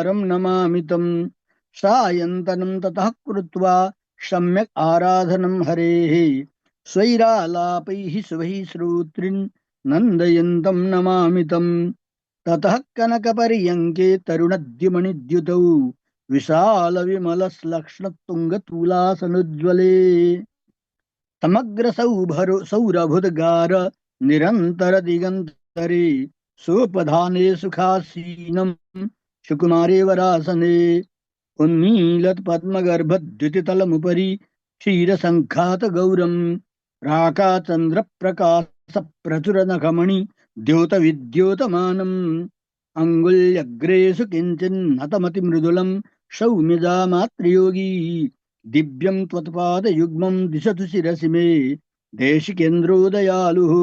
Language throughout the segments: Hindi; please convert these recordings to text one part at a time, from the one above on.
ओंकारं नमामि तं सायन्तनं ततः कृत्वा सम्यक् आराधनं हरेः स्वैरालापैः शुभैः श्रोत्रीन् नन्दयन्तं नमामि तं ततः कनकपर्यङ्के तरुणद्युमणिद्युतौ विशालविमलश्लक्ष्णतुङ्गतुलासनुज्ज्वले समग्र सौरभुद्गार निरन्तर दिगन्तरे सोपधाने सुखासीनं सुकुमारे वरासने उन्मीलत् पद्मगर्भद्युतितलमुपरि क्षीरसङ्खातगौरम् राकाचन्द्रप्रकाशप्रचुरनखमणि द्योतविद्योतमानम् अङ्गुल्यग्रेषु किञ्चिन्नतमतिमृदुलं सौम्यजामातृयोगी दिव्यं त्वत्पादयुग्मं दिशतु शिरसि मे देशिकेन्द्रो दयालुः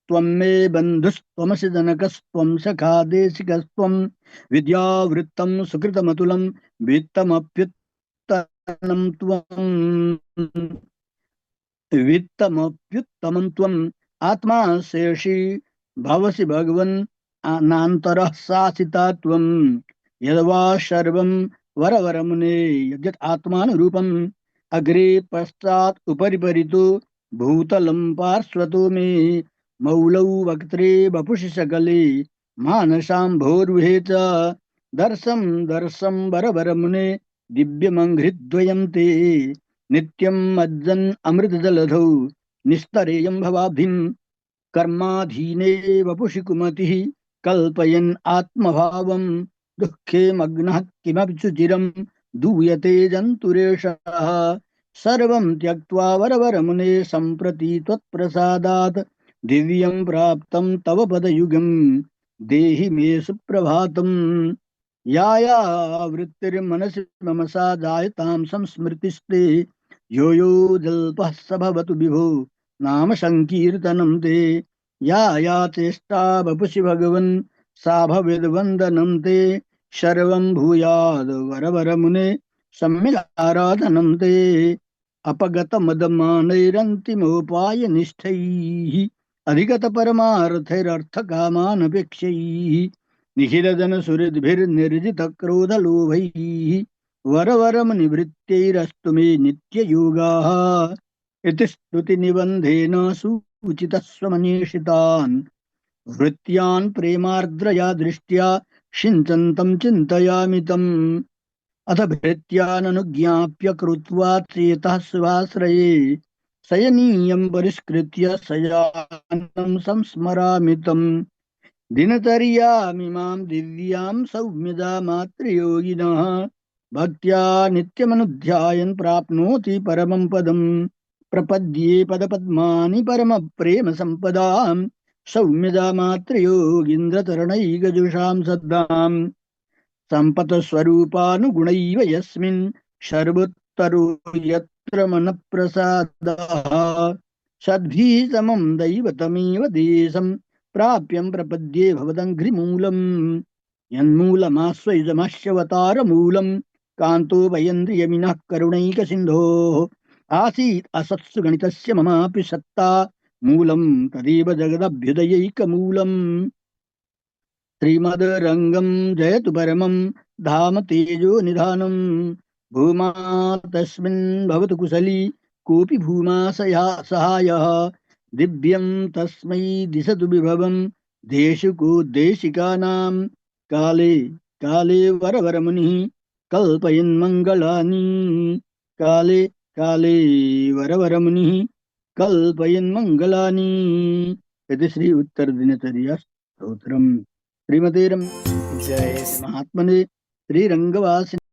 त्वं मे बन्धुस्त्वमसि जनकस्त्वं सखा देशिकस्त्वं विद्यावृत्तं सुकृतमतुलं वित्तमप्युत्तमं त्वम् आत्मा शेषी भवसि भगवन् नान्तरः सासिता त्वं यद्वा सर्वं वरवरमुने यद्यत् आत्मानुरूपम् अग्रे पश्चात् उपरि परितो भूतलं पार्श्वतो मे मौलौ वक्त्रे वपुषि सकले मानसाम्भोरुहे च दर्शं दर्शं वरवरमुने दिव्यमङ्घ्रिद्वयं ते नित्यं मज्जन् अमृतजलधौ निस्तरेयं भवाब्धिं कर्माधीने वपुषि कुमतिः कल्पयन् आत्मभावं दुःखे मग्नः किमपि सुचिरं दूयते जन्तुरेषः सर्वं त्यक्त्वा वरवरमुने सम्प्रति त्वत्प्रसादात् दिव्यं प्राप्तं तव पदयुगं देहि मे सुप्रभातम् या वृत्तिर्मनसि मम सा जायतां संस्मृतिस्ते यो यो जल्पः स भवतु विभो नाम संकीर्तनं ते या चेष्टा वपुषि भगवन् सा भवेद्वन्दनं ते सर्वं भूयाद् वरवरमुने सम्यगाराधनं ते अपगतमदमानैरन्तिमोपायनिष्ठैः अधिगतपरमार्थैरर्थकामानपेक्षैः निखिलजनसुहृद्भिर्निर्जितक्रोधलोभैः वरवरमुनिवृत्तैरस्तु मे नित्ययोगाः इति स्तुतिनिबन्धेन सूचितः स्वमनीषितान् वृत्त्यान् प्रेमार्द्रया दृष्ट्या सिञ्चन्तं चिन्तयामि तम् अथ भृत्याननुज्ञाप्य कृत्वा चेतः स्वाश्रये शयनीयं परिष्कृत्य शयानं संस्मरामि तम् दिनचर्यामिमां दिव्यां सौम्यजा मातृयोगिनः भक्त्या नित्यमनुध्यायन् प्राप्नोति परमं पदम् प्रपद्ये पदपद्मानि परमप्रेमसम्पदां सौम्यजा मातृयोगीन्द्रतरणैकजुषां सद्दाम् सम्पत्स्वरूपानुगुणैव यस्मिन् सर्वोत्तरो यत्र मनःप्रसादः सद्भिः समं दैवतमेव देशं प्राप्यं प्रपद्ये भवदङ्घ्रिमूलम् यन्मूलमाश्वयुजमश्यवतारमूलं कान्तो वयन्द्रियमिनः करुणैकसिन्धोः आसीत् असत्सु गणितस्य ममापि सत्ता मूलं तदेव जगदभ्युदयैकमूलम् श्रीमद्रङ्गं जयतु परमं धाम तेजो निधानं भूमा तस्मिन् भवतु कुशली कोऽपि भूमा सहायः दिव्यं तस्मै दिशतु विभवं देशिको देशिकानां काले काले वरवरमुनिः कल्पयन् मङ्गलानि काले काले वरवरमुनिः कल्पयन् मङ्गलानि इति श्री उत्तरदिनचर्या स्तोत्रम् श्रीमते जय महात्मने श्रीरंगवासिने